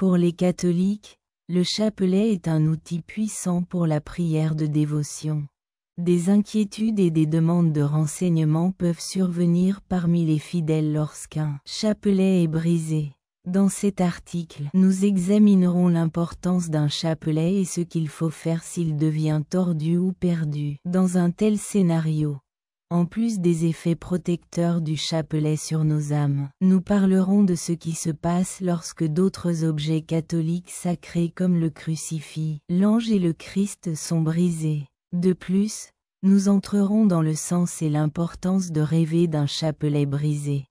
Pour les catholiques, le chapelet est un outil puissant pour la prière de dévotion. Des inquiétudes et des demandes de renseignements peuvent survenir parmi les fidèles lorsqu'un chapelet est brisé. Dans cet article, nous examinerons l'importance d'un chapelet et ce qu'il faut faire s'il devient tordu ou perdu. Dans un tel scénario, en plus des effets protecteurs du chapelet sur nos âmes, nous parlerons de ce qui se passe lorsque d'autres objets catholiques sacrés comme le crucifix, l'ange et le Christ sont brisés. De plus, nous entrerons dans le sens et l'importance de rêver d'un chapelet brisé.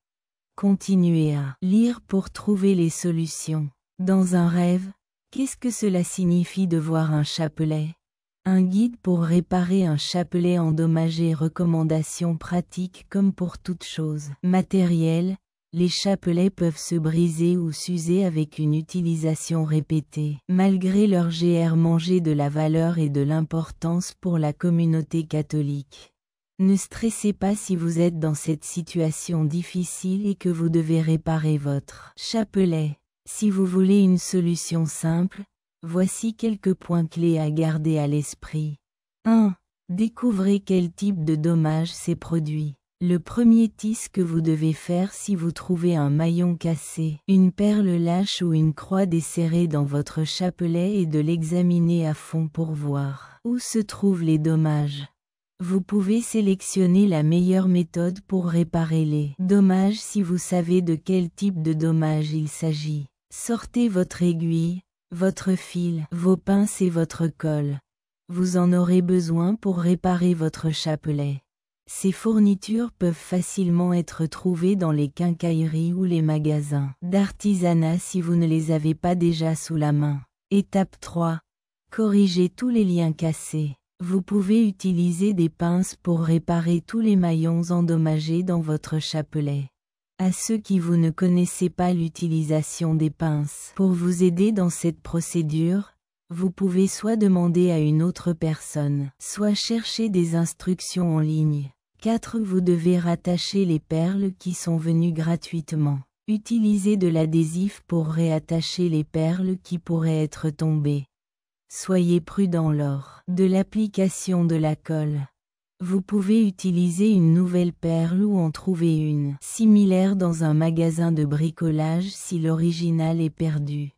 Continuez à lire pour trouver les solutions. Dans un rêve, qu'est-ce que cela signifie de voir un chapelet? Un guide pour réparer un chapelet endommagé. Recommandations pratiques. Comme pour toute chose matérielle, les chapelets peuvent se briser ou s'user avec une utilisation répétée. Malgré leur GR manger de la valeur et de l'importance pour la communauté catholique. Ne stressez pas si vous êtes dans cette situation difficile et que vous devez réparer votre chapelet. Si vous voulez une solution simple, voici quelques points clés à garder à l'esprit. 1. Découvrez quel type de dommage s'est produit. Le premier test que vous devez faire si vous trouvez un maillon cassé, une perle lâche ou une croix desserrée dans votre chapelet est de l'examiner à fond pour voir où se trouvent les dommages. Vous pouvez sélectionner la meilleure méthode pour réparer les dommages si vous savez de quel type de dommage il s'agit. Sortez votre aiguille, votre fil, vos pinces et votre colle. Vous en aurez besoin pour réparer votre chapelet. Ces fournitures peuvent facilement être trouvées dans les quincailleries ou les magasins d'artisanat si vous ne les avez pas déjà sous la main. Étape 3. Corrigez tous les liens cassés. Vous pouvez utiliser des pinces pour réparer tous les maillons endommagés dans votre chapelet. À ceux qui vous ne connaissez pas l'utilisation des pinces. Pour vous aider dans cette procédure, vous pouvez soit demander à une autre personne, soit chercher des instructions en ligne. 4. Vous devez rattacher les perles qui sont venues gratuitement. Utilisez de l'adhésif pour réattacher les perles qui pourraient être tombées. Soyez prudent lors de l'application de la colle. Vous pouvez utiliser une nouvelle perle ou en trouver une similaire dans un magasin de bricolage si l'original est perdu.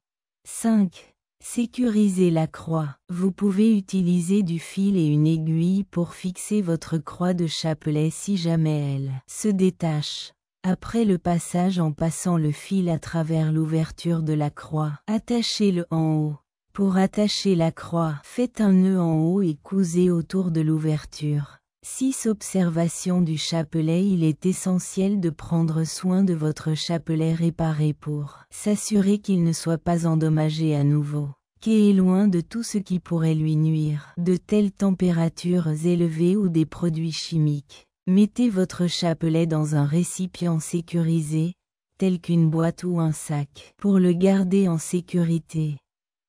5. Sécurisez la croix. Vous pouvez utiliser du fil et une aiguille pour fixer votre croix de chapelet si jamais elle se détache. Après le passage en passant le fil à travers l'ouverture de la croix, attachez-le en haut. Pour attacher la croix, faites un nœud en haut et cousez autour de l'ouverture. 6. Observation du chapelet. Il est essentiel de prendre soin de votre chapelet réparé pour s'assurer qu'il ne soit pas endommagé à nouveau. Qu'il est loin de tout ce qui pourrait lui nuire, de telles températures élevées ou des produits chimiques. Mettez votre chapelet dans un récipient sécurisé, tel qu'une boîte ou un sac, pour le garder en sécurité.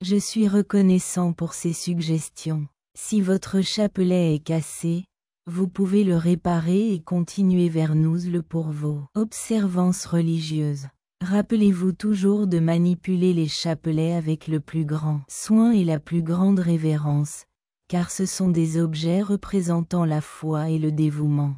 Je suis reconnaissant pour ces suggestions. Si votre chapelet est cassé, vous pouvez le réparer et continuer vers nous pour vos observances religieuses. Rappelez-vous toujours de manipuler les chapelets avec le plus grand soin et la plus grande révérence, car ce sont des objets représentant la foi et le dévouement.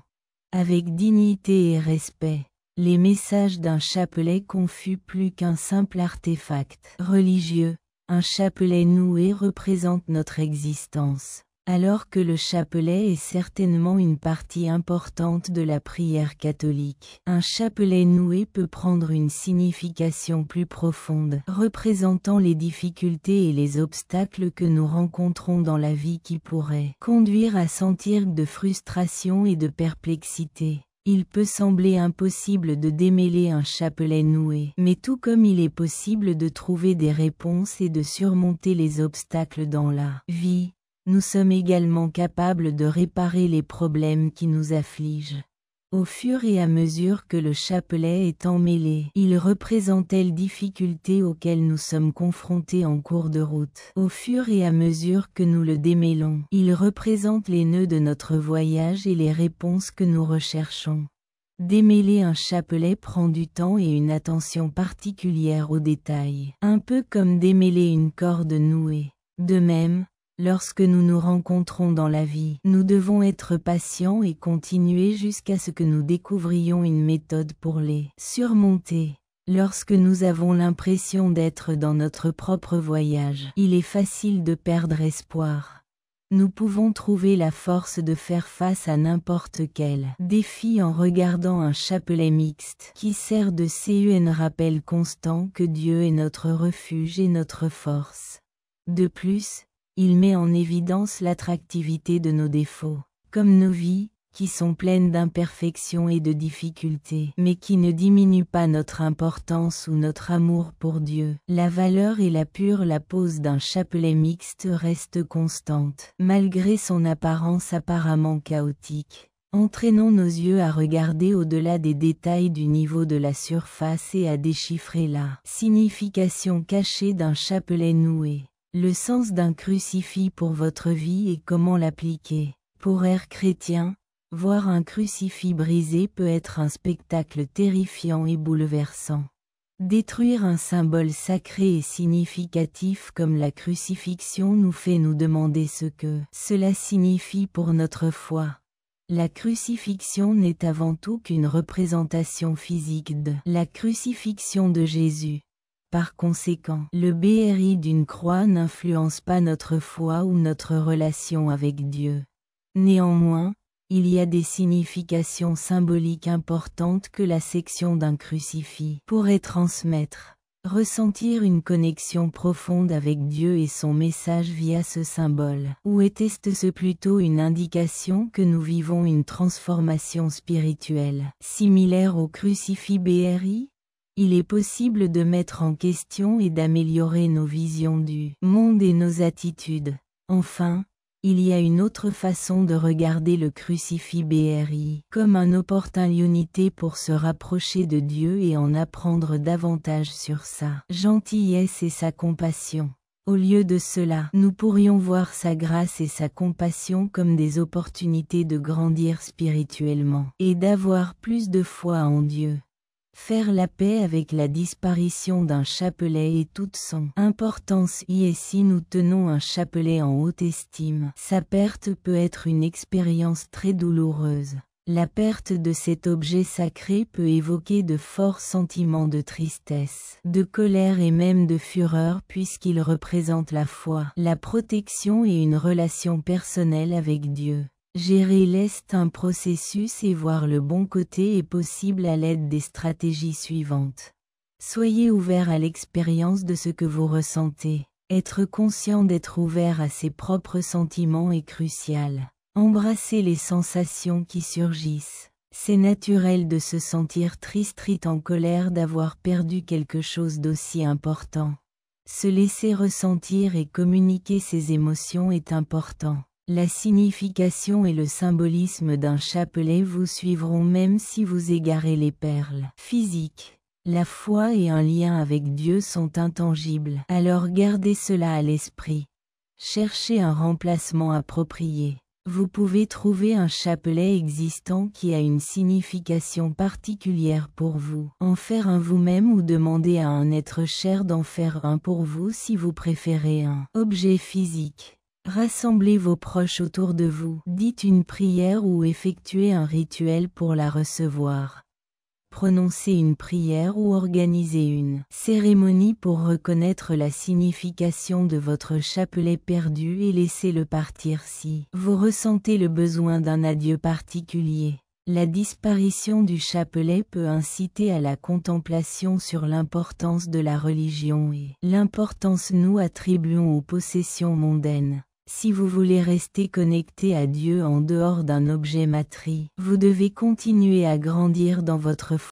Avec dignité et respect, les messages d'un chapelet confus plus qu'un simple artefact religieux. Un chapelet noué représente notre existence, alors que le chapelet est certainement une partie importante de la prière catholique. Un chapelet noué peut prendre une signification plus profonde, représentant les difficultés et les obstacles que nous rencontrons dans la vie qui pourraient conduire à sentir de frustration et de perplexité. Il peut sembler impossible de démêler un chapelet noué, mais tout comme il est possible de trouver des réponses et de surmonter les obstacles dans la vie, nous sommes également capables de réparer les problèmes qui nous affligent. Au fur et à mesure que le chapelet est emmêlé, il représente les difficultés auxquelles nous sommes confrontés en cours de route. Au fur et à mesure que nous le démêlons, il représente les nœuds de notre voyage et les réponses que nous recherchons. Démêler un chapelet prend du temps et une attention particulière aux détails, un peu comme démêler une corde nouée. De même, lorsque nous nous rencontrons dans la vie, nous devons être patients et continuer jusqu'à ce que nous découvrions une méthode pour les surmonter. Lorsque nous avons l'impression d'être dans notre propre voyage, il est facile de perdre espoir. Nous pouvons trouver la force de faire face à n'importe quel défi en regardant un chapelet mixte qui sert de CUN rappel constant que Dieu est notre refuge et notre force. De plus, il met en évidence l'attractivité de nos défauts, comme nos vies, qui sont pleines d'imperfections et de difficultés, mais qui ne diminuent pas notre importance ou notre amour pour Dieu. La valeur et la pose d'un chapelet mixte restent constantes, malgré son apparence apparemment chaotique. Entraînons nos yeux à regarder au-delà des détails du niveau de la surface et à déchiffrer la signification cachée d'un chapelet noué. Le sens d'un crucifix pour votre vie et comment l'appliquer. Pour Air Chrétien, voir un crucifix brisé peut être un spectacle terrifiant et bouleversant. Détruire un symbole sacré et significatif comme la crucifixion nous fait nous demander ce que cela signifie pour notre foi. La crucifixion n'est avant tout qu'une représentation physique de la crucifixion de Jésus. Par conséquent, le BRI d'une croix n'influence pas notre foi ou notre relation avec Dieu. Néanmoins, il y a des significations symboliques importantes que la section d'un crucifix pourrait transmettre. Ressentir une connexion profonde avec Dieu et son message via ce symbole. Ou était-ce plutôt une indication que nous vivons une transformation spirituelle, similaire au crucifix BRI? Il est possible de mettre en question et d'améliorer nos visions du monde et nos attitudes. Enfin, il y a une autre façon de regarder le crucifix BRI, comme un opportunité pour se rapprocher de Dieu et en apprendre davantage sur sa gentillesse et sa compassion. Au lieu de cela, nous pourrions voir sa grâce et sa compassion comme des opportunités de grandir spirituellement et d'avoir plus de foi en Dieu. Faire la paix avec la disparition d'un chapelet et toute son importance et si nous tenons un chapelet en haute estime, sa perte peut être une expérience très douloureuse. La perte de cet objet sacré peut évoquer de forts sentiments de tristesse, de colère et même de fureur puisqu'il représente la foi, la protection et une relation personnelle avec Dieu. Gérer l'est un processus et voir le bon côté est possible à l'aide des stratégies suivantes. Soyez ouvert à l'expérience de ce que vous ressentez. Être conscient d'être ouvert à ses propres sentiments est crucial. Embrassez les sensations qui surgissent. C'est naturel de se sentir triste, en colère d'avoir perdu quelque chose d'aussi important. Se laisser ressentir et communiquer ses émotions est important. La signification et le symbolisme d'un chapelet vous suivront même si vous égarez les perles physiques. La foi et un lien avec Dieu sont intangibles, alors gardez cela à l'esprit. Cherchez un remplacement approprié. Vous pouvez trouver un chapelet existant qui a une signification particulière pour vous. En faire un vous-même ou demander à un être cher d'en faire un pour vous si vous préférez un objet physique. Rassemblez vos proches autour de vous, dites une prière ou effectuez un rituel pour la recevoir. Prononcez une prière ou organisez une cérémonie pour reconnaître la signification de votre chapelet perdu et laissez-le partir si vous ressentez le besoin d'un adieu particulier. La disparition du chapelet peut inciter à la contemplation sur l'importance de la religion et l'importance nous attribuons aux possessions mondaines. Si vous voulez rester connecté à Dieu en dehors d'un objet matériel, vous devez continuer à grandir dans votre foi.